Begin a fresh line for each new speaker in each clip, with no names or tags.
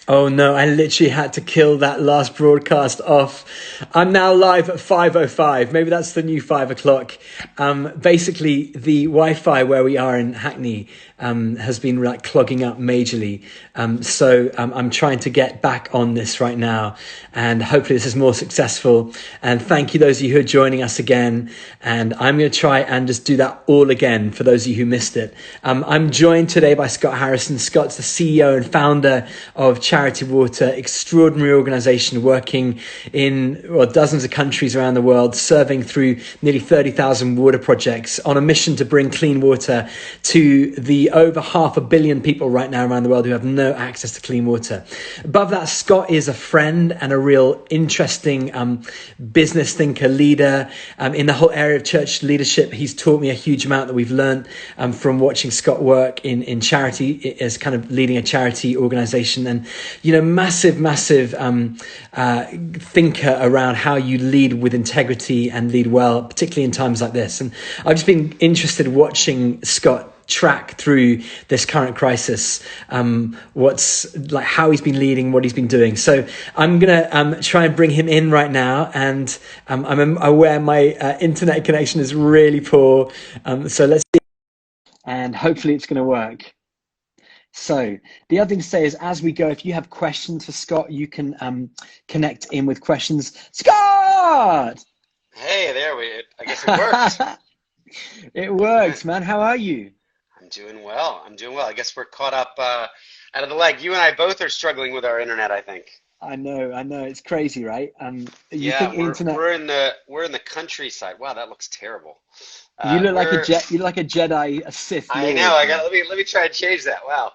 Oh no, I literally had to kill that last broadcast off. I'm now live at 5:05. Maybe that's the new 5 o'clock. Basically, the Wi-Fi where we are in Hackney has been like clogging up majorly. So I'm trying to get back on this right now, and hopefully this is more successful. And thank you those of you who are joining us again. And I'm going to try and just do that all again for those of you who missed it. I'm joined today by Scott Harrison. Scott's the CEO and founder of Charity Water, extraordinary organization working in dozens of countries around the world, serving through nearly 30,000 water projects on a mission to bring clean water to the over 500,000,000 people right now around the world who have no access to clean water. Above that, Scott is a friend and a real interesting business thinker, leader in the whole area of church leadership. He's taught me a huge amount that we've learned from watching Scott work in charity as kind of leading a charity organization, and massive thinker around how you lead with integrity and lead well, particularly in times like this. And I've just been interested watching Scott track through this current crisis, what's like how he's been leading, what he's been doing. So I'm gonna try and bring him in right now, and I'm aware my internet connection is really poor, so let's see, and hopefully it's going to work. So the other thing to say is, as we go, if you have questions for Scott, you can connect in with questions. Scott!
Hey, I guess it worked.
It works, man. How are you?
I'm doing well. I'm doing well. I guess we're caught up out of the leg. You and I both are struggling with our internet, I think.
I know. It's crazy, right? You
Yeah,
think
we're
internet?
we're in the countryside. Wow, that looks terrible.
You look like a
We're
jet. You look like a Jedi, a Sith
I know.
Lord,
I got
man.
let me try and change that. Wow.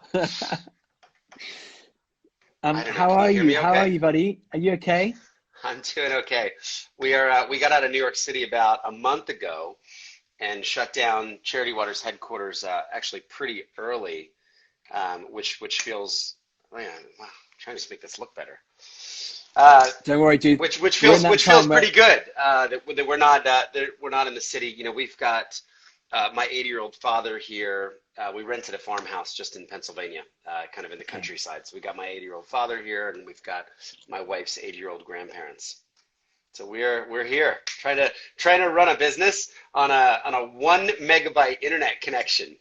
I don't know.
How
Can you
are
hear
you?
me
How are
okay?
you, buddy? Are you okay?
I'm doing okay. We got out of New York City about a month ago and shut down Charity Water's headquarters actually pretty early, which feels, man, wow, I'm trying to make this look better. Uh,
Don't worry, dude.
which
We're in
feels
that
which feels
time
pretty
where,
good that we're not in the city. You know, we've got my 80-year-old father here. We rented a farmhouse just in Pennsylvania, kind of in the
okay.
countryside. So we got my 80-year-old father here, and we've got my wife's 80-year-old grandparents. So we're here trying to run a business on a 1 megabyte internet connection.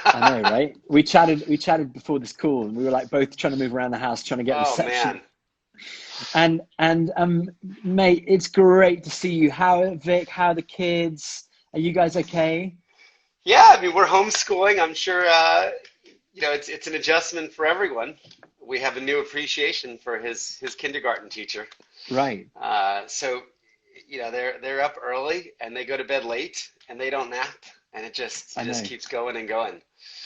I know, right? We chatted before this call, and we were like both trying to move around the house, trying to get
Oh
reception.
man.
And mate, it's great to see you. How are Vic? How are the kids? Are you guys okay?
Yeah, I mean we're homeschooling. I'm sure it's an adjustment for everyone. We have a new appreciation for his kindergarten teacher.
Right.
So they're up early and they go to bed late and they don't nap and
I
it just
know.
keeps going and going.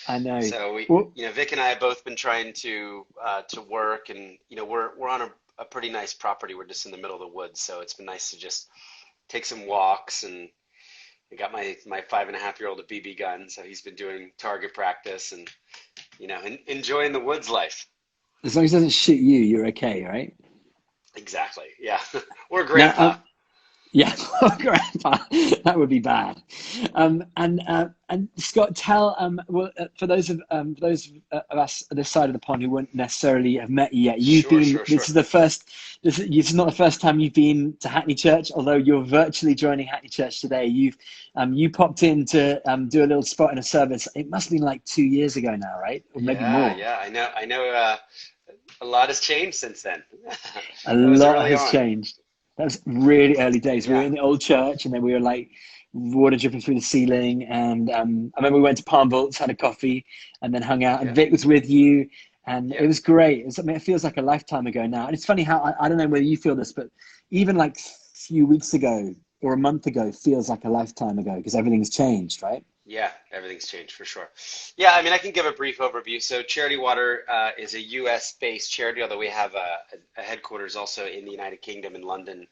I know.
So
Well,
Vic and I have both been trying to work, and we're on a pretty nice property. We're just in the middle of the woods, so it's been nice to just take some walks. And I got my 5.5-year-old a BB gun, so he's been doing target practice and enjoying the woods life.
as long as it doesn't shoot you, you're okay, right?
Exactly. Yeah. Or
Now,
grandpa.
yeah, grandpa, that would be bad. And Scott, tell for those of us at this side of the pond who won't necessarily have met you yet, you've
Sure,
been.
sure,
This
sure.
is the first. This is not the first time you've been to Hackney Church, although you're virtually joining Hackney Church today. You popped in to do a little spot in a service. It must have been like 2 years ago now, right? Or maybe
Yeah,
more.
yeah. I know. A lot has changed since then.
A
That was
lot
early
has
on.
changed. That was really early days. We were
Yeah.
in the old church, and then we were like water dripping through the ceiling. And I remember we went to Palm Vaults, had a coffee, and then hung out. And
Yeah.
Vic was with you, and it
Yeah.
was great. I mean, it feels like a lifetime ago now. And it's funny how I don't know whether you feel this, but even like a few weeks ago or a month ago feels like a lifetime ago because everything's changed, right?
Yeah, everything's changed for sure. Yeah, I mean, I can give a brief overview. So, Charity Water is a US based charity, although we have a headquarters also in the United Kingdom in London.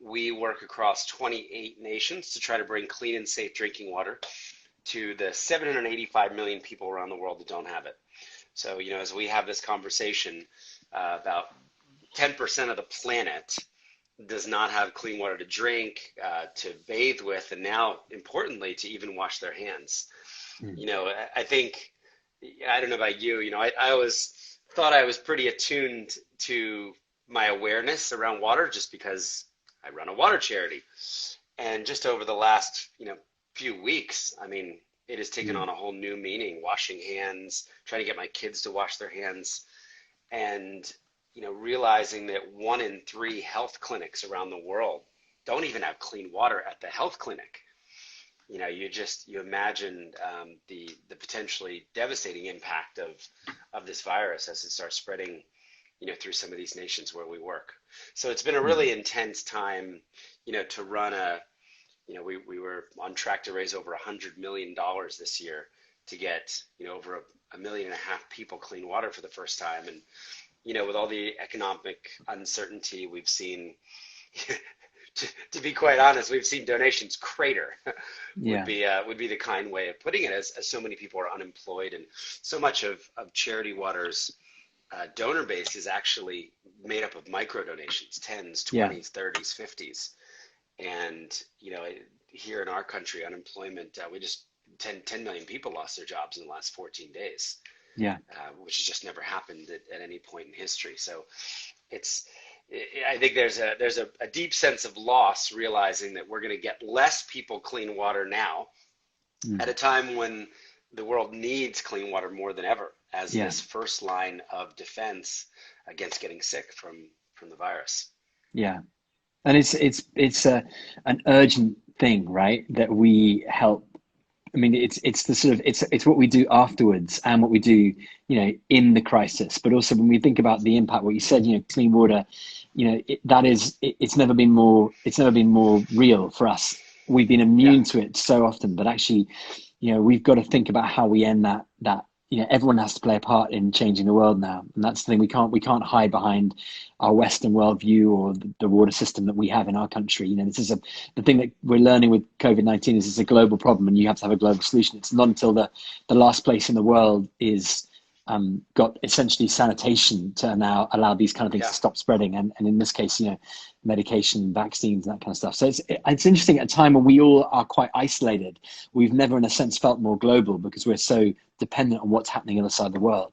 We work across 28 nations to try to bring clean and safe drinking water to the 785 million people around the world that don't have it. So, as we have this conversation, about 10% of the planet does not have clean water to drink, to bathe with, and now, importantly, to even wash their hands.
Mm.
I think, I don't know about you, I always thought I was pretty attuned to my awareness around water just because I run a water charity. And just over the last, few weeks, I mean, it has taken
Mm.
on a whole new meaning, washing hands, trying to get my kids to wash their hands, and, realizing that 1 in 3 health clinics around the world don't even have clean water at the health clinic. You imagine the potentially devastating impact of this virus as it starts spreading, through some of these nations where we work. So it's been a
Mm.
really intense time, to run we were on track to raise over $100 million this year to get, over a 1.5 million people clean water for the first time. And, with all the economic uncertainty we've seen, to be quite honest, we've seen donations crater
Yeah.
would be the kind way of putting it, as so many people are unemployed, and so much of Charity Water's donor base is actually made up of micro donations, tens,
Yeah.
20s, 30s, 50s. And, here in our country, unemployment, we just 10 million people lost their jobs in the last 14 days,
Yeah.
which has just never happened at any point in history. So it's, I think there's a deep sense of loss, realizing that we're going to get less people clean water now
Mm.
at a time when the world needs clean water more than ever as
Yeah.
this first line of defense against getting sick from the virus.
Yeah. And it's an urgent thing, right? That we help. I mean, it's the sort of it's what we do afterwards and what we do, in the crisis. But also when we think about the impact, what you said, clean water, it's never been more real for us. We've been
Yeah.
immune to it so often, but actually, we've got to think about how we end that. Everyone has to play a part in changing the world now, and that's the thing. We can't hide behind our Western worldview or the water system that we have in our country. This is the thing that we're learning with COVID-19 is it's a global problem, and you have to have a global solution. It's not until the last place in the world is got essentially sanitation to now allow these kind of things
Yeah.
to stop spreading, and in this case, medication, vaccines, and that kind of stuff. So it's interesting at a time when we all are quite isolated. We've never, in a sense, felt more global because we're so dependent on what's happening on the other side of the world.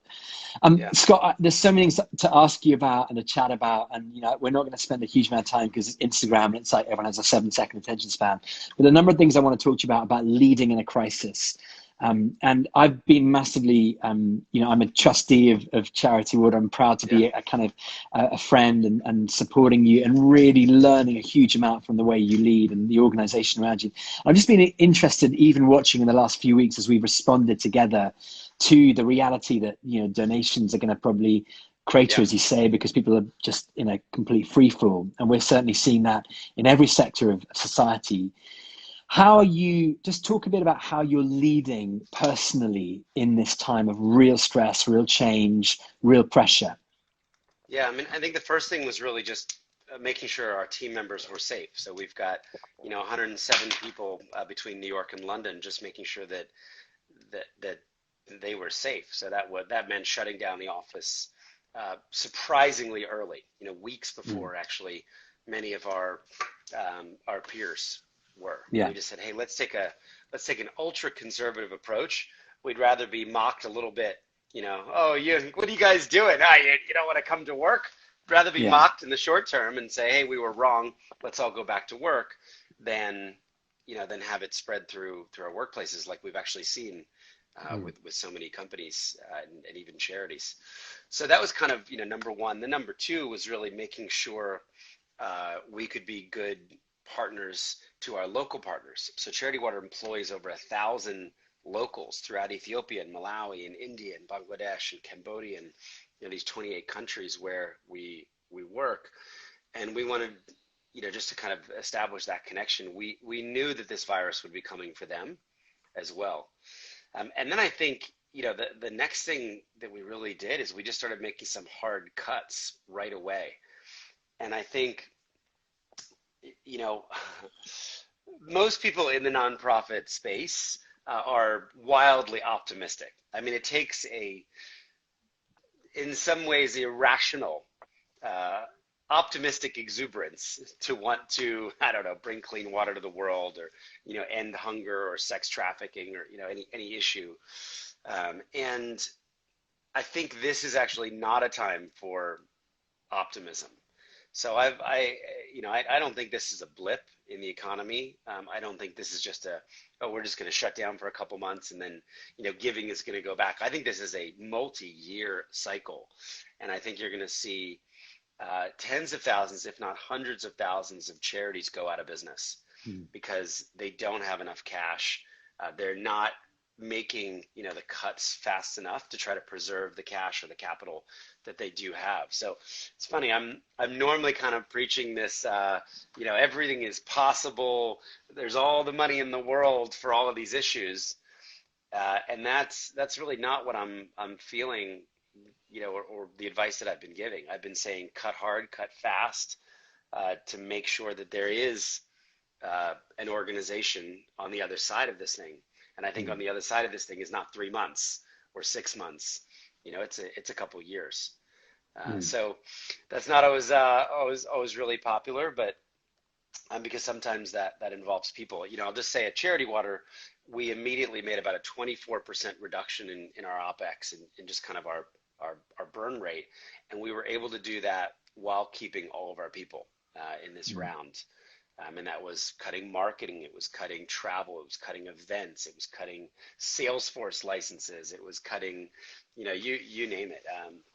Yeah.
Scott, there's so many things to ask you about and to chat about, and we're not going to spend a huge amount of time because it's Instagram and it's like everyone has a 7-second attention span. But a number of things I want to talk to you about leading in a crisis. And I've been massively, I'm a trustee of Charity Water. I'm proud to
Yeah.
be a kind of a friend and supporting you and really learning a huge amount from the way you lead and the organization around you. I've just been interested, even watching in the last few weeks as we've responded together to the reality that, donations are going to probably crater,
Yeah.
as you say, because people are just in a complete free fall. And we're certainly seeing that in every sector of society. How are you, just talk a bit about how you're leading personally in this time of real stress, real change, real pressure.
Yeah, I mean, I think the first thing was really just making sure our team members were safe. So we've got, 107 people between New York and London, just making sure that they were safe. So that meant shutting down the office surprisingly early, weeks
Mm.
before actually many of our peers were.
Yeah.
We just said, hey, let's take an ultra conservative approach. We'd rather be mocked a little bit, oh, what are you guys doing? You don't want to come to work. Rather be
Yeah.
mocked in the short term and say, hey, we were wrong. Let's all go back to work, than than have it spread through our workplaces, like we've actually seen
Mm.
with so many companies and even charities. So that was kind of number one. The number two was really making sure we could be good partners to our local partners. So Charity Water employs over 1,000 locals throughout Ethiopia and Malawi and India and Bangladesh and Cambodia and these 28 countries where we work. And we wanted, just to kind of establish that connection. We knew that this virus would be coming for them as well. And then I think, the next thing that we really did is we just started making some hard cuts right away. And I think, you know, most people in the nonprofit space are wildly optimistic. I mean, it takes in some ways, irrational, uh, optimistic exuberance to want to, I don't know, bring clean water to the world, or, end hunger or sex trafficking, or, any issue. And I think this is actually not a time for optimism. So I don't think this is a blip in the economy. I don't think this is just oh, we're just going to shut down for a couple months and then, giving is going to go back. I think this is a multi-year cycle, and I think you're going to see tens of thousands, if not hundreds of thousands, of charities go out of business
Mm.
because they don't have enough cash. They're not making the cuts fast enough to try to preserve the cash or the capital that they do have. So it's funny. I'm normally kind of preaching this. Everything is possible. There's all the money in the world for all of these issues, and that's really not what I'm feeling. Or the advice that I've been giving. I've been saying cut hard, cut fast, to make sure that there is an organization on the other side of this thing. And I think
Mm.
on the other side of this thing is not 3 months or 6 months. It's a couple years.
Mm.
So that's not always really popular, but because sometimes that involves people. I'll just say at Charity Water, we immediately made about a 24% reduction in our OpEx and just kind of our burn rate. And we were able to do that while keeping all of our people in this
Mm.
round. And that was cutting marketing, it was cutting travel, it was cutting events, it was cutting Salesforce licenses, it was cutting, you name it,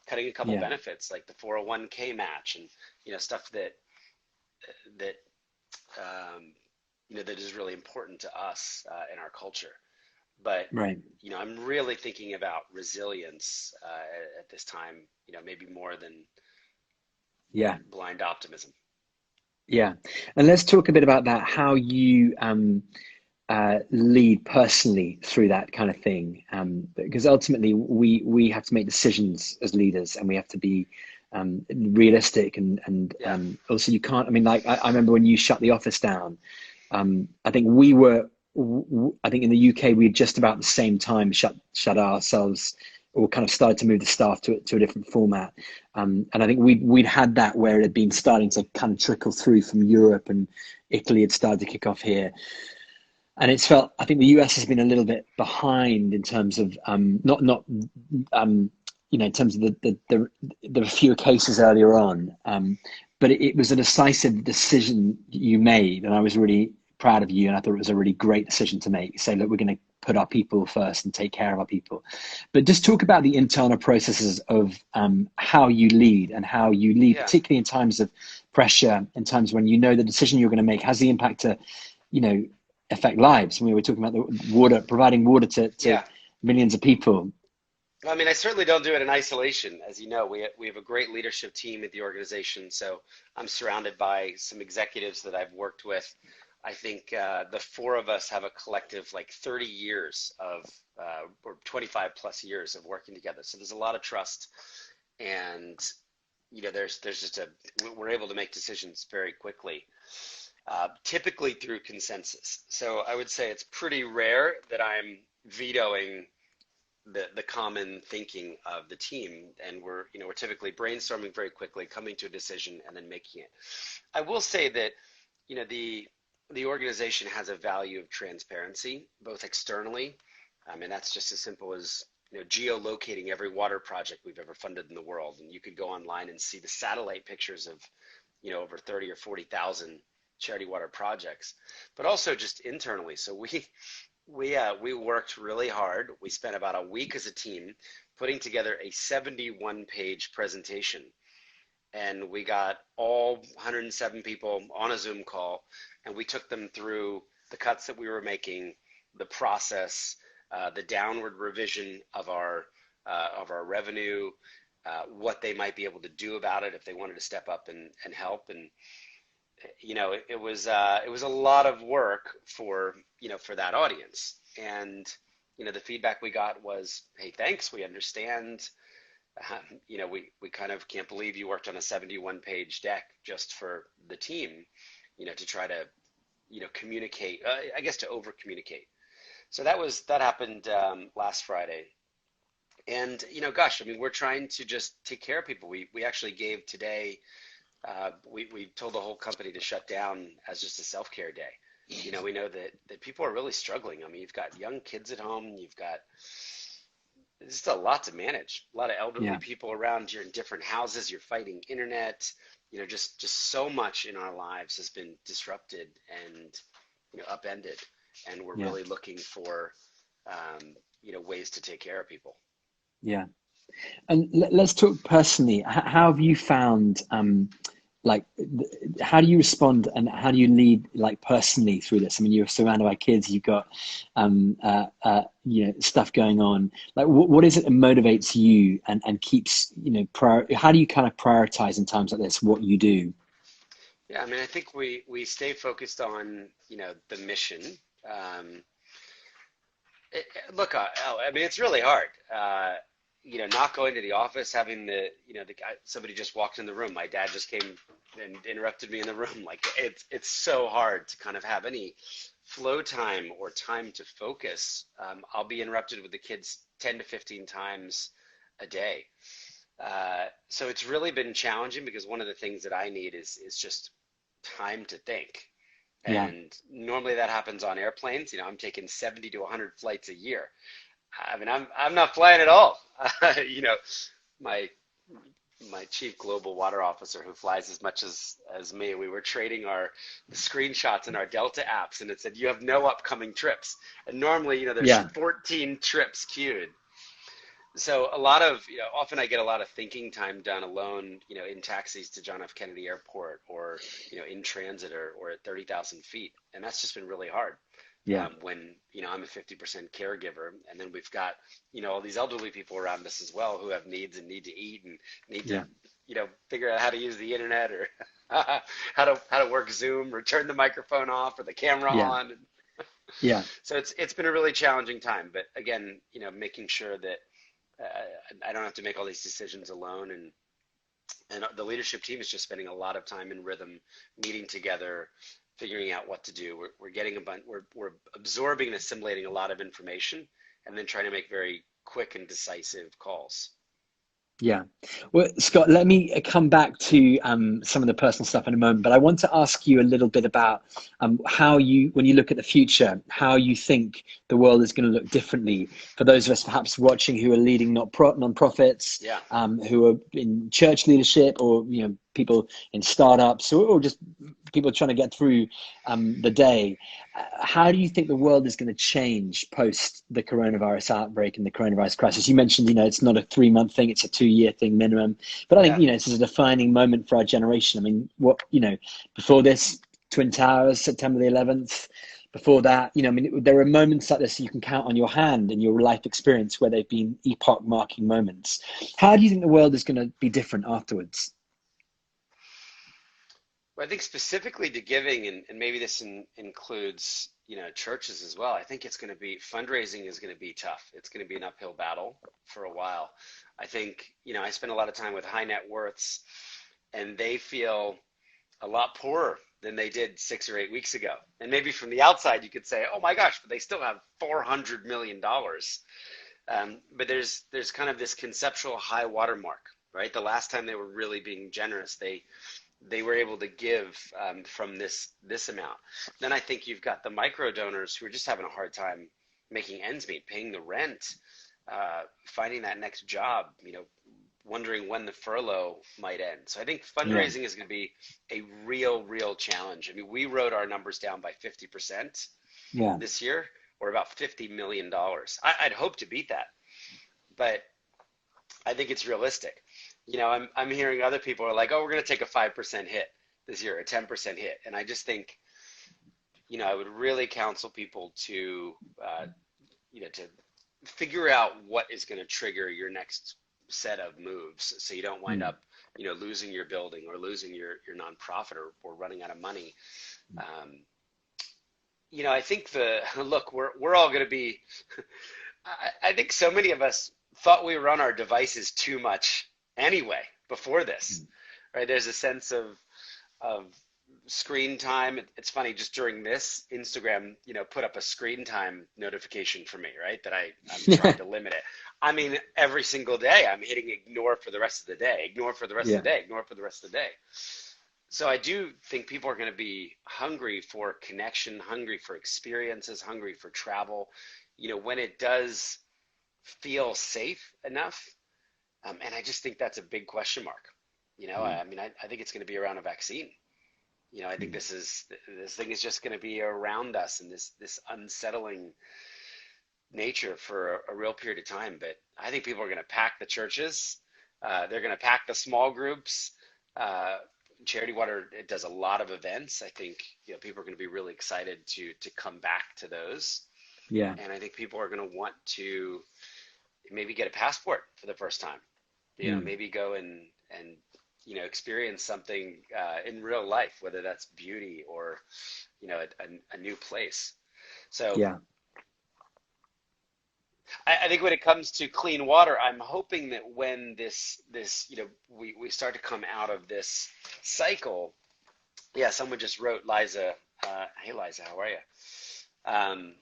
cutting a couple
Yeah.
benefits like the 401k match and stuff that um, that is really important to us in our culture. But
Right.
I'm really thinking about resilience at this time. Maybe more than
Yeah.
blind optimism.
Yeah. And let's talk a bit about that, how you lead personally through that kind of thing. Because ultimately we have to make decisions as leaders, and we have to be realistic, and
Yeah,
also you can't. I mean, like I remember when you shut the office down. I think we were. I think in the UK we had just about the same time shut ourselves, or kind of started to move the staff to a different format. And I think we'd had that where it had been starting to kind of trickle through from Europe, and Italy had started to kick off here. And it's felt, I think the US has been a little bit behind in terms of not in terms of there were fewer cases earlier on, but it was a decisive decision you made, and I was really proud of you, and I thought it was a really great decision to make. Say, look, we're going to put our people first and take care of our people. But just talk about the internal processes of how you lead, and how you lead,
yeah.
particularly in times of pressure, in times when the decision you're going to make has the impact to, you know, affect lives. We were talking about the water, providing water to
Yeah.
millions of people.
I mean, I certainly don't do it in isolation. As you know, we have a great leadership team at the organization. So I'm surrounded by some executives that I've worked with. I think the four of us have a collective like 30 years or 25 plus years of working together. So there's a lot of trust, and there's just we're able to make decisions very quickly, typically through consensus. So I would say it's pretty rare that I'm vetoing the common thinking of the team, and we're typically brainstorming very quickly, coming to a decision, and then making it. I will say that the organization has a value of transparency, both externally. I mean, that's just as simple as geolocating every water project we've ever funded in the world, and you could go online and see the satellite pictures of over 30 or 40,000 charity water projects, but also just internally. So we worked really hard. We spent about a week as a team putting together a 71-page presentation, and we got all 107 people on a Zoom call, and we took them through the cuts that we were making, the process, the downward revision of our revenue, what they might be able to do about it if they wanted to step up and help. And it was a lot of work for that audience. And the feedback we got was, hey, thanks, we understand. We kind of can't believe you worked on a 71-page deck just for the team, to try to communicate, I guess, to over communicate. So that happened last Friday. And gosh, I mean, we're trying to just take care of people. We actually gave today. We told the whole company to shut down as just a self-care day. We know that people are really struggling. I mean, you've got young kids at home, you've got it's just a lot to manage. A lot of elderly
Yeah.
people around. You're in different houses. You're fighting internet. Just so much in our lives has been disrupted and upended, and we're
Yeah.
really looking for ways to take care of people.
Yeah. And let's talk personally. How have you found, like, how do you respond and how do you lead, like, personally through this? I mean, you're surrounded by kids, you've got, stuff going on. Like, what is it that motivates you and keeps, how do you kind of prioritize in times like this, what you do?
Yeah, I mean, I think we stay focused on the mission. Um, Look, I mean, it's really hard. Not going to the office, having the guy, somebody just walked in the room. My dad just came and interrupted me in the room. Like it's so hard to kind of have any flow time or time to focus. I'll be interrupted with the kids 10 to 15 times a day. So it's really been challenging because one of the things that I need is just time to think.
Yeah.
And normally that happens on airplanes. I'm taking 70 to 100 flights a year. I mean, I'm not flying at all. You know, my my chief global water officer who flies as much as me, we were trading our screenshots in our Delta apps, and it said you have no upcoming trips. And normally, there's
Yeah.
14 trips queued. So a lot of, often I get a lot of thinking time done alone, in taxis to John F. Kennedy Airport or, in transit or at 30,000 feet. And that's just been really hard
Yeah.
when, I'm a 50% caregiver. And then we've got, all these elderly people around us as well who have needs and need to eat and need to,
Yeah.
figure out how to use the internet or how to work Zoom or turn the microphone off or the camera
Yeah.
on.
Yeah.
So it's been a really challenging time. But again, making sure that I don't have to make all these decisions alone, and the leadership team is just spending a lot of time in rhythm, meeting together, figuring out what to do. We're getting we're absorbing and assimilating a lot of information, and then trying to make very quick and decisive calls.
Yeah. Well, Scott, let me come back to some of the personal stuff in a moment, but I want to ask you a little bit about how you, when you look at the future, how you think the world is going to look differently for those of us perhaps watching who are leading non-profits,
Yeah.
who are in church leadership, or people in startups, or just people trying to get through the day. How do you think the world is going to change post the coronavirus outbreak and the coronavirus crisis? You mentioned, it's not a 3-month thing, it's a 2-year thing minimum. But I think,
Yeah.
this is a defining moment for our generation. I mean, before this, Twin Towers, September the 11th, before that, I mean, there are moments like this you can count on your hand in your life experience where they've been epoch marking moments. How do you think the world is going to be different afterwards?
Well, I think specifically to giving, and maybe this includes, churches as well. I think fundraising is going to be tough. It's going to be an uphill battle for a while. I think, I spend a lot of time with high net worths, and they feel a lot poorer than they did 6 or 8 weeks ago. And maybe from the outside, you could say, oh my gosh, but they still have $400 million. But there's kind of this conceptual high watermark, right? The last time they were really being generous, they were able to give from this amount. Then I think you've got the micro donors who are just having a hard time making ends meet, paying the rent, finding that next job, wondering when the furlough might end. So I think
Yeah.
fundraising is going to be a real challenge. I mean, we wrote our numbers down by 50%
Yeah.
this year, or about $50 million. I'd hope to beat that, but I think it's realistic. I'm hearing other people are like, oh, we're going to take a 5% hit this year, a 10% hit. And I just think, I would really counsel people to figure out what is going to trigger your next set of moves so you don't wind
Mm.
up, losing your building or losing your nonprofit or running out of money. Um, I think look, we're all going to be, I think so many of us thought we were on our devices too much anyway before this, right? There's a sense of screen time. It's funny, just during this, Instagram, put up a screen time notification for me, right? That I'm trying to limit it. I mean, every single day I'm hitting ignore for the rest of the day, ignore for the rest of
Yeah.
the day, ignore for the rest of the day. So I do think people are going to be hungry for connection, hungry for experiences, hungry for travel. When it does feel safe enough. And I just think that's a big question mark.
Mm,
I think it's going to be around a vaccine. I think
mm.
this thing is just going to be around us, and this unsettling nature for a real period of time. But I think people are going to pack the churches. They're going to pack the small groups. Uh, Charity Water, it does a lot of events. I think people are going to be really excited to come back to those,
Yeah.
and I think people are going to want to maybe get a passport for the first time.
Mm,
Maybe go and experience something in real life, whether that's beauty or a new place. So
yeah.
I think when it comes to clean water, I'm hoping that when this we start to come out of this cycle. Yeah, someone just wrote, Liza. Hey, Liza, how are you? Um,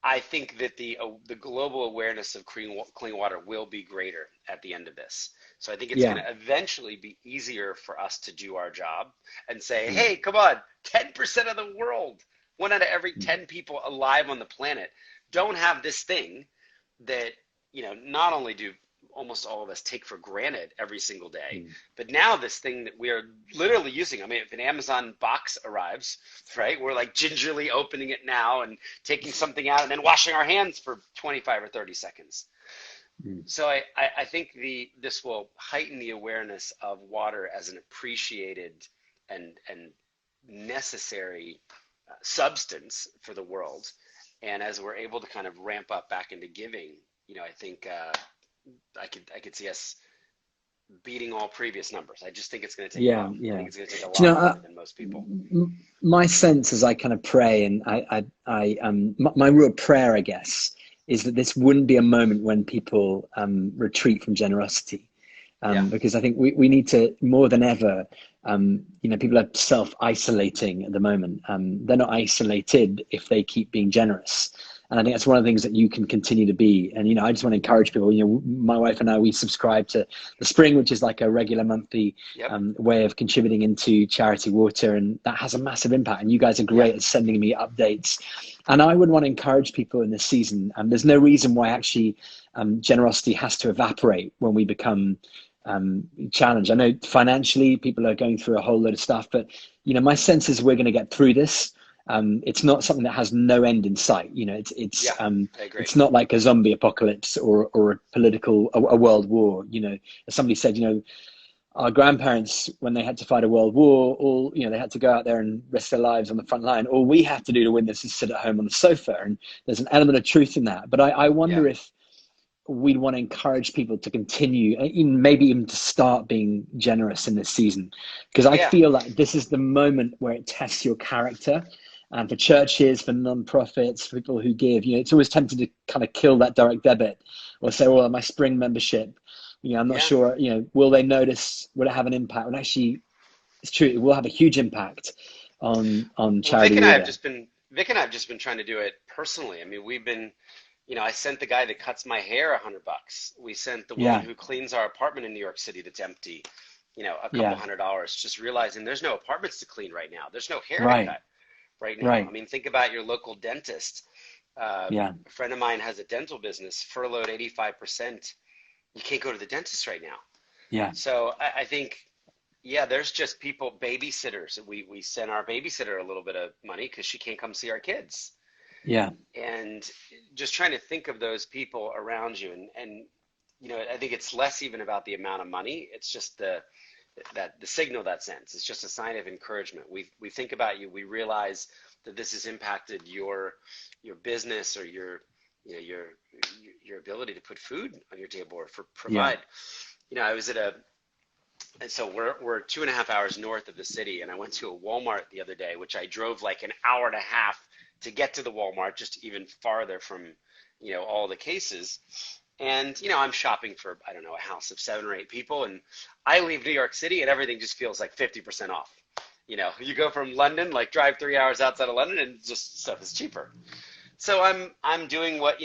I think that the global awareness of clean water will be greater at the end of this. So I think it's going
Yeah.
to eventually be easier for us to do our job and say,
Mm,
hey, come on, 10% of the world, one out of every
mm,
10 people alive on the planet don't have this thing that, not only do almost all of us take for granted every single day,
mm.
but now this thing that we are literally using. I mean, if an Amazon box arrives, right, we're like gingerly opening it now and taking something out and then washing our hands for 25 or 30 seconds.
Mm.
So I think this will heighten the awareness of water as an appreciated and necessary substance for the world. And as we're able to kind of ramp up back into giving, I think I could see us beating all previous numbers. I just think it's going to take a
Yeah,
while. I
yeah.
think it's going to take a
Do you
lot
know,
longer than most people.
my sense as I kind of pray, and my real prayer, I guess, is that this wouldn't be a moment when people retreat from generosity,
Yeah,
because I think we need to more than ever. People are self-isolating at the moment. They're not isolated if they keep being generous. And I think that's one of the things that you can continue to be. And, I just want to encourage people, my wife and I, we subscribe to the Spring, which is like a regular monthly
yep,
way of contributing into charity water. And that has a massive impact. And you guys are
yeah,
great at sending me updates. And I would want to encourage people in this season. There's no reason why actually generosity has to evaporate when we become challenged. I know financially people are going through a whole load of stuff, but my sense is we're going to get through this. It's not something that has no end in sight.
yeah, I agree.
It's not like a zombie apocalypse or a political a world war. As somebody said, our grandparents, when they had to fight a world war, all they had to go out there and risk their lives on the front line. All we have to do to win this is sit at home on the sofa, and there's an element of truth in that. But I
Yeah,
wonder if we'd want to encourage people to continue, maybe even to start being generous in this season, because I
yeah,
feel like this is the moment where it tests your character. And for churches, for non-profits, for people who give, it's always tempted to kind of kill that direct debit or say, well, my Spring membership, I'm not
yeah.
sure, will they notice? Will it have an impact? And actually, it's true, it will have a huge impact on
Well,
charity water.
Vic and I have just been trying to do it personally. I mean, I sent the guy that cuts my hair $100. We sent the woman
Yeah,
who cleans our apartment in New York City that's empty, a couple
yeah,
$100, just realizing there's no apartments to clean right now. There's no hair to
right,
cut right now. I
right,
mean, think about your local dentist.
yeah,
A friend of mine has a dental business, furloughed 85%. You can't go to the dentist right now.
yeah,
So I think, yeah, there's just people, babysitters. We send our babysitter a little bit of money because she can't come see our kids.
yeah,
And just trying to think of those people around you. And I think it's less even about the amount of money. It's just the signal that sends. It's just a sign of encouragement. We think about you. We realize that this has impacted your business or your ability to put food on your table or for
yeah,
provide. I was at a and so we're 2.5 hours north of the city, and I went to a Walmart the other day, which I drove like an hour and a half to get to the Walmart, just even farther from all the cases. And I'm shopping for, I don't know, a house of 7 or 8 people, and I leave New York City and everything just feels like 50% off. You go from London, like drive 3 hours outside of London, and just stuff is cheaper. So I'm doing what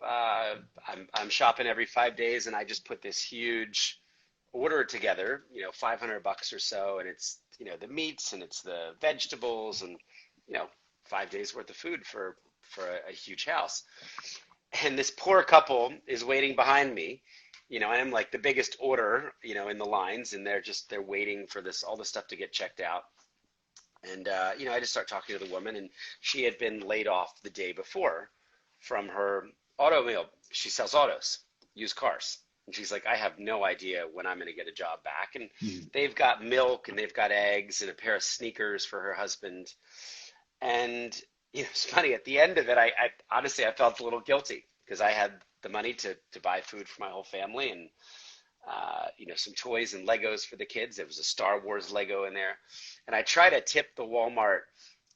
I'm shopping every 5 days, and I just put this huge order together, $500 or so, and it's the meats and it's the vegetables and you know 5 days worth of food for a huge house. And this poor couple is waiting behind me, and I'm like the biggest order, in the lines, and they're waiting for all this stuff to get checked out. And, I just start talking to the woman, and she had been laid off the day before from her automobile. She sells autos, used cars. And she's like, I have no idea when I'm going to get a job back. And
Mm.
they've got milk and they've got eggs and a pair of sneakers for her husband. And, it's funny, at the end of it, I honestly, I felt a little guilty because I had the money to buy food for my whole family and, some toys and Legos for the kids. There was a Star Wars Lego in there. And I try to tip the Walmart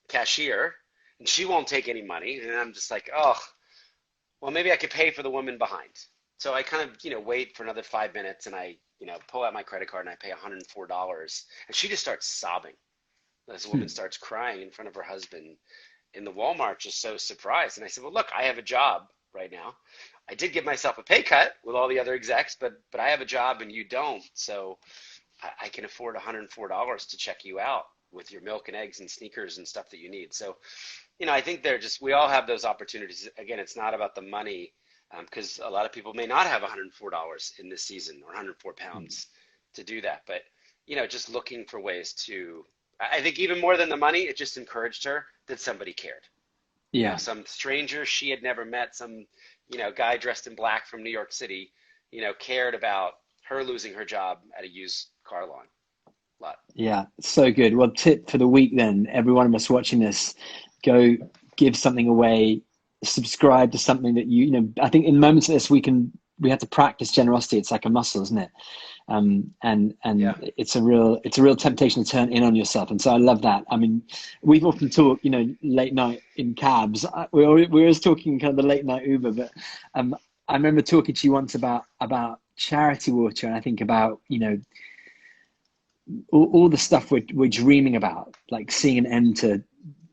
cashier, and she won't take any money. And I'm just like, oh, well, maybe I could pay for the woman behind. So I kind of, wait for another 5 minutes, and I, pull out my credit card and I pay $104. And she just starts sobbing. This woman starts crying in front of her husband in the Walmart, just so surprised. And I said, well, look, I have a job right now. I did give myself a pay cut with all the other execs, but I have a job and you don't. So I can afford $104 to check you out with your milk and eggs and sneakers and stuff that you need. So, I think we all have those opportunities. Again, it's not about the money, because a lot of people may not have $104 in this season or 104 pounds to do that. But, just looking for ways to, I think even more than the money, it just encouraged her that somebody cared.
Yeah.
Some stranger she had never met, some, guy dressed in black from New York City, cared about her losing her job at a used car lot.
Yeah, so good. Well, tip for the week then, every one of us watching this, go give something away, subscribe to something that I think in moments like this, we have to practice generosity. It's like a muscle, isn't it? And
Yeah.
it's a real temptation to turn in on yourself. And so I love that. I mean, we've often talked, late night in cabs. We're always talking kind of the late night Uber, but I remember talking to you once about charity water, and I think about, all the stuff we're dreaming about, like seeing an end to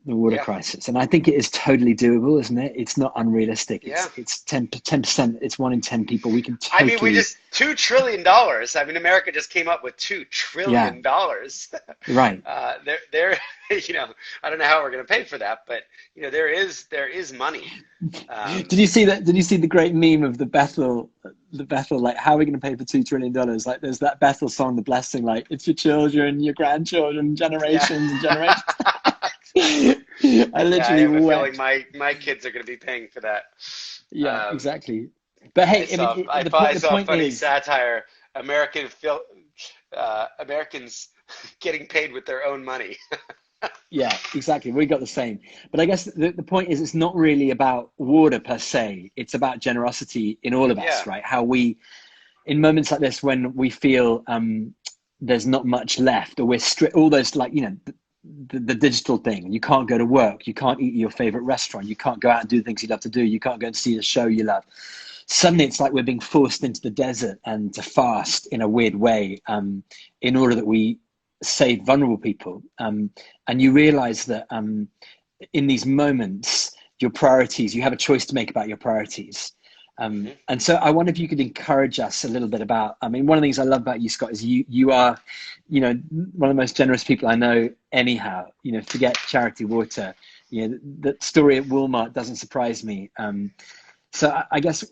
the water
Yeah.
crisis. And I think it is totally doable, isn't it? It's not unrealistic.
Yeah.
It's 10%. It's 1 in 10 people. We can
I mean,
totally.
$2 trillion. I mean, America just came up with $2
Yeah,
trillion.
right.
I don't know how we're going to pay for that, but there is money.
Did you see that? Did you see the great meme of the Bethel, like, how are we going to pay for $2 trillion? Like, there's that Bethel song, The Blessing, like, it's your children, your grandchildren, generations and generations. I literally
I have a
wept.
feeling my kids are going to be paying for that.
Yeah, exactly. But hey,
I
the
saw a
point
funny
is,
satire. Americans getting paid with their own money.
yeah, exactly. We got the same. But I guess the point is, it's not really about water per se. It's about generosity in all of us,
Yeah.
right? How we, in moments like this, when we feel there's not much left, or we're all those, like, the digital thing. You can't go to work. You can't eat at your favorite restaurant. You can't go out and do the things you love to do. You can't go and see the show you love. Suddenly it's like we're being forced into the desert and to fast in a weird way, in order that we save vulnerable people. And you realize that in these moments, your priorities, you have a choice to make about your priorities. And so I wonder if you could encourage us a little bit about, I mean, one of the things I love about you, Scott, is you are, one of the most generous people I know anyhow. Forget charity water. The story at Walmart doesn't surprise me. So I guess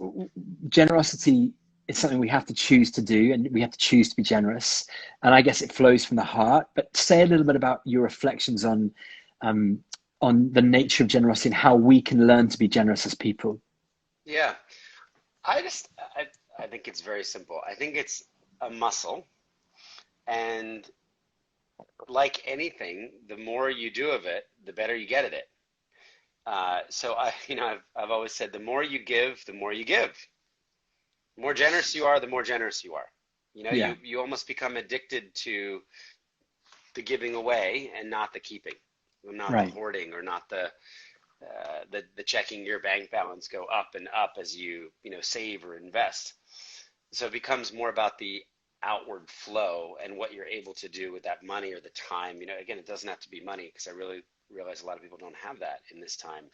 generosity is something we have to choose to do, and we have to choose to be generous. And I guess it flows from the heart. But say a little bit about your reflections on the nature of generosity and how we can learn to be generous as people.
Yeah. I think it's very simple. I think it's a muscle, and like anything, the more you do of it, the better you get at it. So I've always said, the more you give, the more you give. The more generous you are, the more generous you are.
Yeah.
You almost become addicted to the giving away and not the keeping, not the
Right.
hoarding, or not the checking your bank balance go up and up as you save or invest. So it becomes more about the outward flow and what you're able to do with that money or the time. Again, it doesn't have to be money, because I really realize a lot of people don't have that in this time.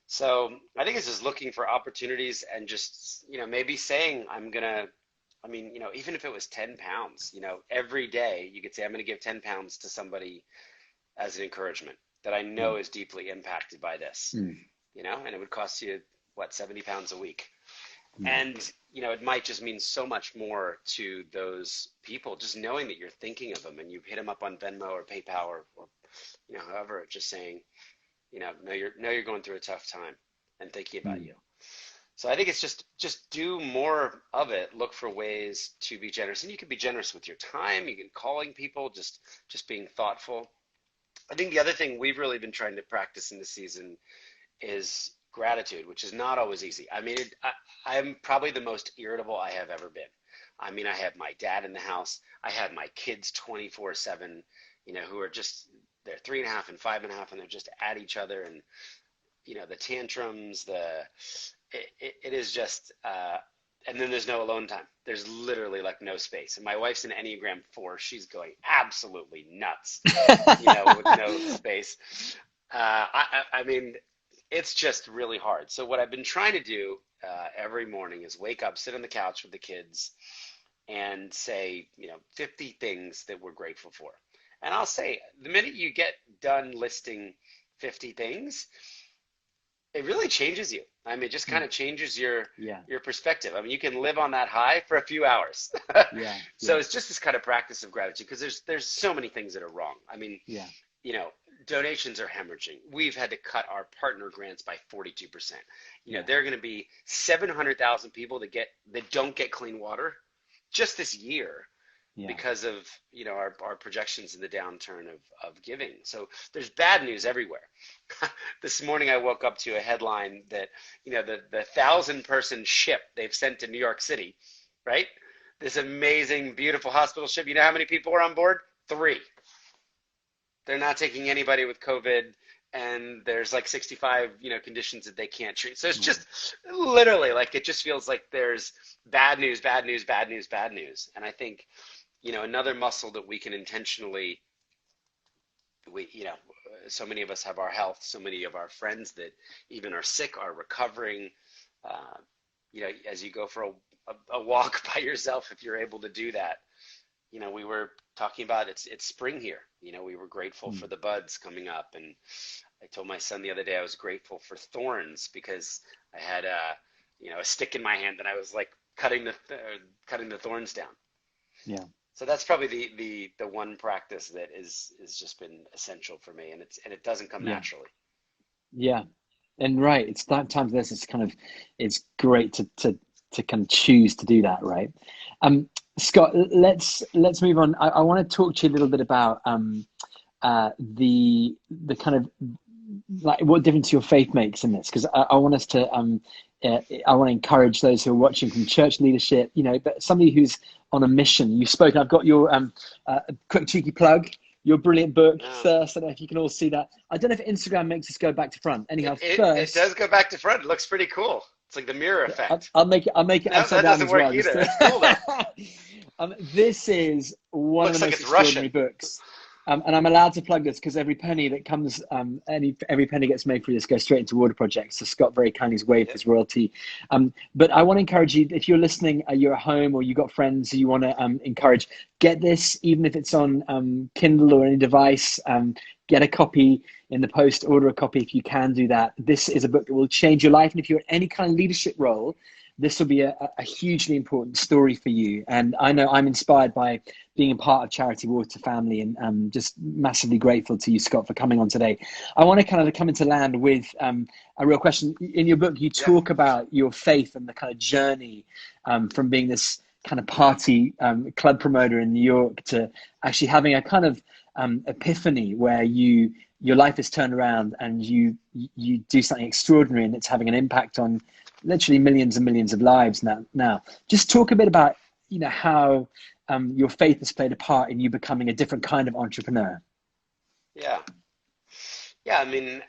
So I think it's just looking for opportunities and just, maybe saying, even if it was 10 pounds, every day you could say, I'm going to give 10 pounds to somebody as an encouragement that I know is deeply impacted by this, and it would cost you what, 70 pounds a week.
Mm.
And, it might just mean so much more to those people, just knowing that you're thinking of them and you've hit them up on Venmo or PayPal or however, just saying, know you're going through a tough time and thinking about
Mm.
you. So I think it's just do more of it. Look for ways to be generous, and you can be generous with your time. You can calling people, just being thoughtful. I think the other thing we've really been trying to practice in this season is gratitude, which is not always easy. I mean, I'm probably the most irritable I have ever been. I mean, I have my dad in the house. I have my kids 24/7, who are just, they're 3.5 and 5.5, and they're just at each other. And, the tantrums, it is just, and then there's no alone time. There's literally like no space. And my wife's an Enneagram 4. She's going absolutely nuts, with no space. I mean, it's just really hard. So what I've been trying to do every morning is wake up, sit on the couch with the kids, and say, 50 things that we're grateful for. And I'll say, the minute you get done listing 50 things, it really changes you. I mean, it just kind
Mm.
of changes your
Yeah.
your perspective. I mean, you can live on that high for a few hours.
Yeah.
So
Yeah.
it's just this kind of practice of gratitude because there's so many things that are wrong. I mean,
Yeah.
you know, donations are hemorrhaging. We've had to cut our partner grants by 42%.
Yeah.
There are going to be 700,000 people that don't get clean water just this year
Yeah.
because of our projections in the downturn of giving. So there's bad news everywhere. This morning I woke up to a headline that the 1,000-person ship they've sent to New York City, right? This amazing, beautiful hospital ship. You know how many people are on board? 3. They're not taking anybody with COVID, and there's like 65 conditions that they can't treat. So it's
Wow.
just literally like it just feels like there's bad news, bad news, bad news, bad news. And I think another muscle that we can intentionally, so many of us have our health, so many of our friends that even are sick are recovering. Uh, as you go for a walk by yourself, if you're able to do that, we were talking about it's spring here. We were grateful for
Mm.
the buds coming up, and I told my son the other day I was grateful for thorns because I had a stick in my hand and I was like cutting the thorns down.
Yeah.
So that's probably the one practice that is just been essential for me, and it doesn't come
Yeah.
naturally.
Yeah. And right, it's that times this. It's great to kind of choose to do that, right? Scott, let's move on. I want to talk to you a little bit about the kind of like what difference your faith makes in this, because I want us to I want to encourage those who are watching from church leadership, but somebody who's on a mission. You've spoken. I've got your quick cheeky plug. Your brilliant book,
No,
Thirst. I don't know if you can all see that. I don't know if Instagram makes us go back to front. Anyhow,
it
first,
does go back to front. It looks pretty cool. It's like the mirror effect.
I'll make it
No,
upside
that
down
doesn't
as
work
well.
either.
Just
It's cool though.
this is one of the
Looks like
most
it's Russian.
extraordinary books. And I'm allowed to plug this because every penny that comes, every penny gets made for this goes straight into water projects. So Scott very kindly has waived
Yep.
his royalty. But I want to encourage you, if you're listening, you're at home or you've got friends who you want to encourage, get this, even if it's on Kindle or any device, get a copy in the post, order a copy if you can do that. This is a book that will change your life. And if you're in any kind of leadership role, this will be a hugely important story for you. And I know I'm inspired by being a part of Charity Water family, and just massively grateful to you, Scott, for coming on today. I want to kind of come into land with a real question. In your book, you
Yeah.
talk about your faith and the kind of journey from being this kind of party club promoter in New York to actually having a kind of epiphany where your life is turned around and you do something extraordinary, and it's having an impact on literally millions and millions of lives now. Just talk a bit about how your faith has played a part in you becoming a different kind of entrepreneur.
Yeah. Yeah. I mean,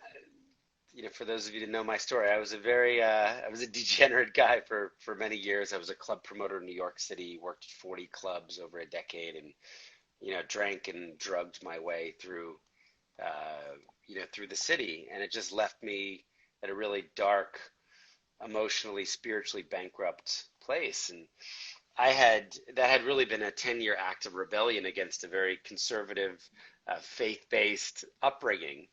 for those of you that know my story, I was a degenerate guy for many years. I was a club promoter in New York City, worked at 40 clubs over a decade, and drank and drugged my way through through the city, and it just left me at a really dark, emotionally, spiritually bankrupt place. And that had really been a 10-year act of rebellion against a very conservative, faith-based upbringing.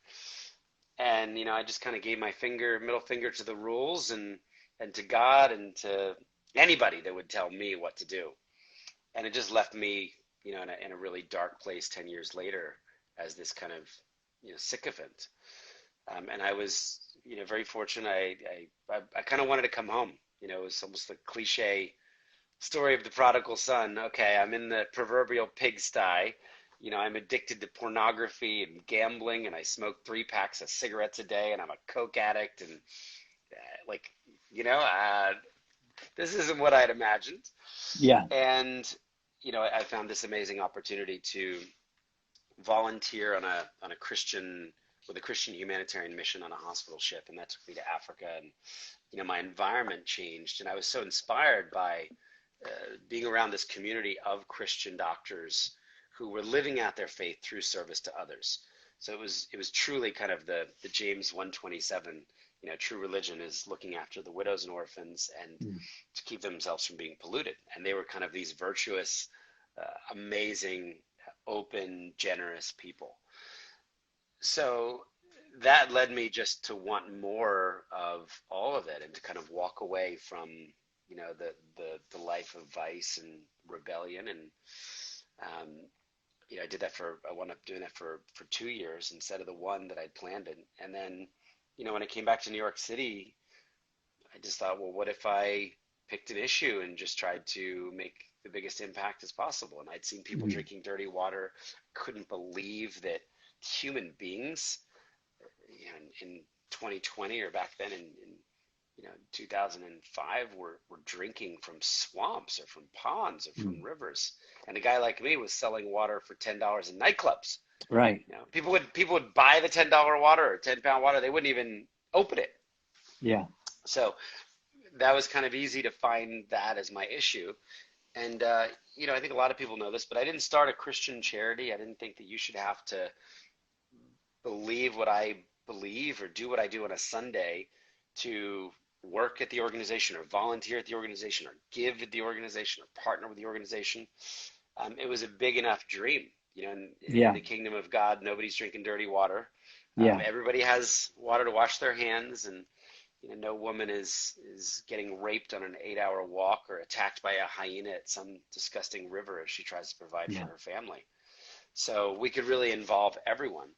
And I just kind of gave my middle finger to the rules, and and to God and to anybody that would tell me what to do. And it just left me, in a really dark place 10 years later as this kind of, sycophant. And I was, very fortunate. I kind of wanted to come home. It was almost the cliche story of the prodigal son. Okay, I'm in the proverbial pigsty. I'm addicted to pornography and gambling, and I smoke 3 packs of cigarettes a day, and I'm a coke addict, and this isn't what I'd imagined.
Yeah.
And I found this amazing opportunity to volunteer on a Christian humanitarian mission on a hospital ship, and that took me to Africa. And my environment changed, and I was so inspired by being around this community of Christian doctors who were living out their faith through service to others. So it was truly kind of the James 1:27. True religion is looking after the widows and orphans and to keep themselves from being polluted. And they were kind of these virtuous, amazing, open, generous people. So that led me just to want more of all of it and to kind of walk away from, the life of vice and rebellion. And, I wound up doing that for 2 years instead of the one that I'd planned it. And then, when I came back to New York City, I just thought, well, what if I picked an issue and just tried to make the biggest impact as possible? And I'd seen people drinking dirty water. Couldn't believe that human beings, in 2020 or back then in 2005 were drinking from swamps or from ponds or from rivers. And a guy like me was selling water for $10 in nightclubs.
Right.
People would buy the $10 water or 10-pound water. They wouldn't even open it.
Yeah.
So that was kind of easy to find that as my issue. And, I think a lot of people know this, but I didn't start a Christian charity. I didn't think that you should have to believe what I believe or do what I do on a Sunday to work at the organization or volunteer at the organization or give at the organization or partner with the organization. It was a big enough dream. In the kingdom of God, nobody's drinking dirty water. Everybody has water to wash their hands, and no woman is getting raped on an 8-hour walk or attacked by a hyena at some disgusting river as she tries to provide for her family. So we could really involve everyone,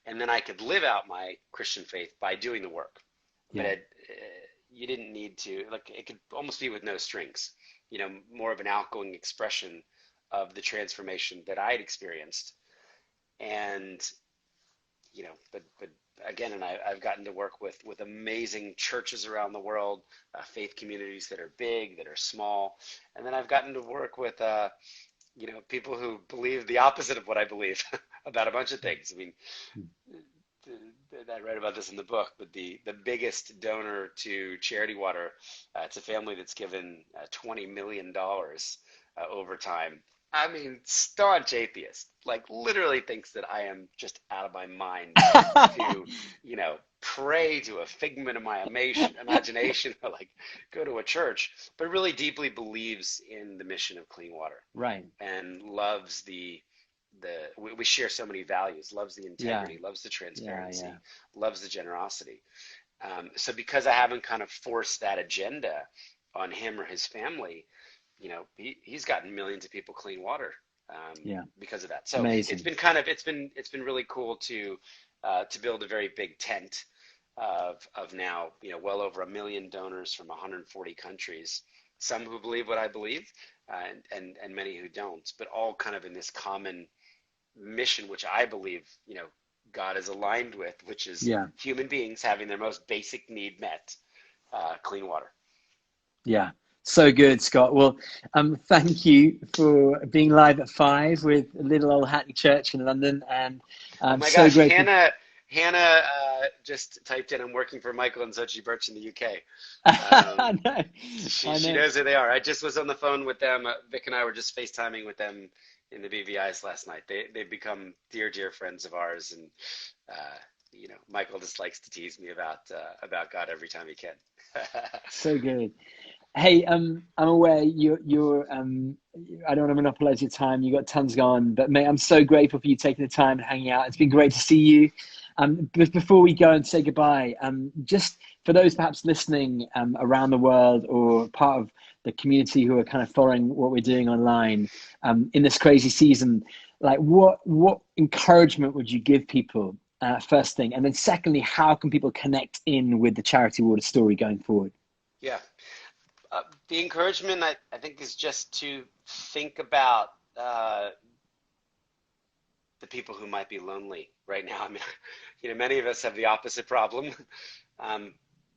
and then I could live out my Christian faith by doing the work. But you didn't need to, it could almost be with no strings. More of an outgoing expression of the transformation that I had experienced. And, but again, and I've gotten to work with amazing churches around the world, faith communities that are big, that are small. And then I've gotten to work with, people who believe the opposite of what I believe about a bunch of things. I mean, I read about this in the book, but the biggest donor to Charity Water, it's a family that's given $20 million over time. I mean, staunch atheist, literally thinks that I am just out of my mind to, pray to a figment of my imagination or go to a church, but really deeply believes in the mission of clean water.
Right.
And loves we share so many values, loves the integrity, loves the transparency, loves the generosity. So because I haven't kind of forced that agenda on him or his family, he's gotten millions of people clean water because of that. So amazing. It's been really cool to build a very big tent of now, well over 1 million donors from 140 countries, some who believe what I believe and many who don't, but all kind of in this common mission, which I believe, God is aligned with, which is human beings having their most basic need met, clean water. Yeah.
So good, Scott. Well, thank you for being live at 5 with a little old Hackney church in London. And
oh my gosh, Hannah just typed in, I'm working for Michael and Sochi Birch in the UK.
I know.
She knows who they are. I just was on the phone with them. Vic and I were just FaceTiming with them in the BVIs last night. They've become dear, dear friends of ours. And, Michael just likes to tease me about God every time he can.
So good. Hey, I'm aware you're I don't want to monopolize your time. You got tons going, but mate, I'm so grateful for you taking the time and hanging out. It's been great to see you. But before we go and say goodbye, just for those perhaps listening around the world or part of the community who are kind of following what we're doing online in this crazy season, like what encouragement would you give people, first thing? And then secondly, how can people connect in with the Charity Water story going forward?
Yeah. The encouragement, I think, is just to think about the people who might be lonely right now. I mean, many of us have the opposite problem,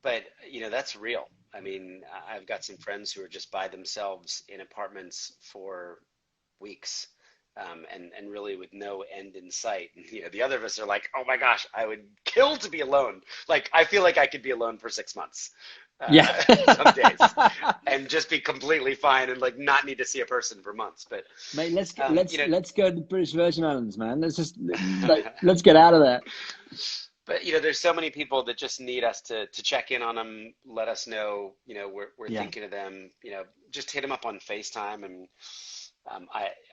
but that's real. I mean, I've got some friends who are just by themselves in apartments for weeks, and really with no end in sight. And, the other of us are like, oh my gosh, I would kill to be alone. Like, I feel like I could be alone for 6 months.
Yeah.
Some days, and just be completely fine and like not need to see a person for months. But
Mate, let's go to the British Virgin Islands, man. Let's get out of that.
But there's so many people that just need us to check in on them, let us know, we're thinking of them. Just hit them up on FaceTime, and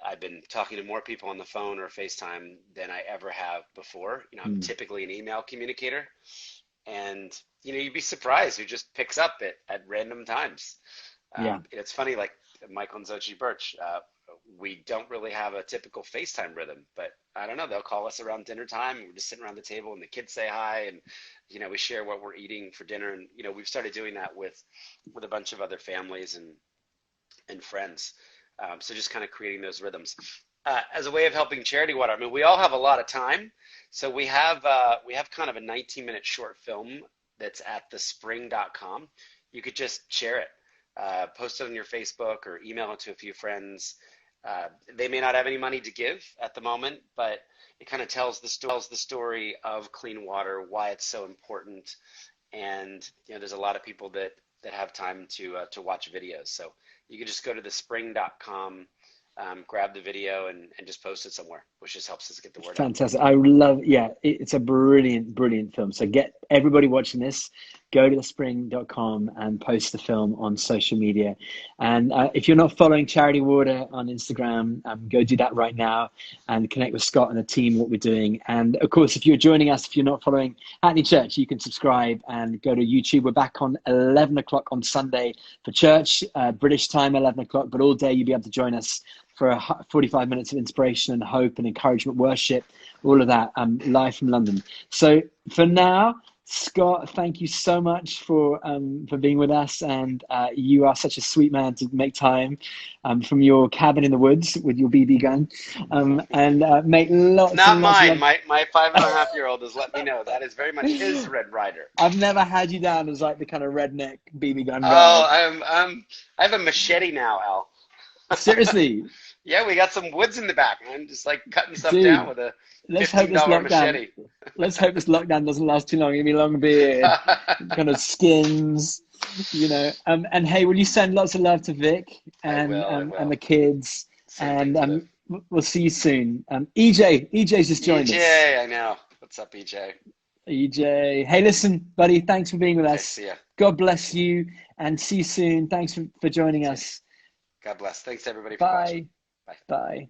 I've been talking to more people on the phone or FaceTime than I ever have before. I'm typically an email communicator, and you'd be surprised who just picks up at random times. It's funny, like Michael and Xochitl Birch, we don't really have a typical FaceTime rhythm, but I don't know, they'll call us around dinner time, and we're just sitting around the table and the kids say hi, and we share what we're eating for dinner, and we've started doing that with a bunch of other families and friends. So just kind of creating those rhythms. As a way of helping Charity Water, I mean, we all have a lot of time, so we have kind of a 19-minute short film that's at thespring.com. You could just share it, post it on your Facebook or email it to a few friends. They may not have any money to give at the moment, but it kind of tells the story of clean water, why it's so important, and there's a lot of people that have time to watch videos. So you can just go to thespring.com. Grab the video and just post it somewhere, which just helps us get the word out.
Fantastic. I love, it's a brilliant film. So get everybody watching this, go to thespring.com and post the film on social media. And if you're not following Charity Water on Instagram, go do that right now and connect with Scott and the team, what we're doing. And of course, if you're joining us, if you're not following Hackney Church, you can subscribe and go to YouTube. We're back on 11 o'clock on Sunday for church, British time, 11 o'clock, but all day you'll be able to join us for 45 minutes of inspiration and hope and encouragement, worship, all of that, live from London. So for now, Scott, thank you so much for being with us, and you are such a sweet man to make time from your cabin in the woods with your BB gun, and make lots.
Not
and
mine.
Lots
my 5.5-year-old has let me know that is very much his Red Ryder.
I've never had you down as like the kind of redneck BB gun guy.
Oh, I have a machete now, Al.
Seriously.
Yeah, we got some woods in the back, man. Just like cutting stuff
Dude,
down with a $15 machete.
Let's hope this lockdown doesn't last too long. Give me a long beard, kind of skins, And hey, will you send lots of love to Vic and and the kids? And we'll see you soon. EJ's just joined us.
EJ, I know. What's up, EJ?
EJ. Hey, listen, buddy. Thanks for being with us.
See ya.
God bless you, and see you soon. Thanks for joining us.
God bless. Thanks everybody for watching.
Bye.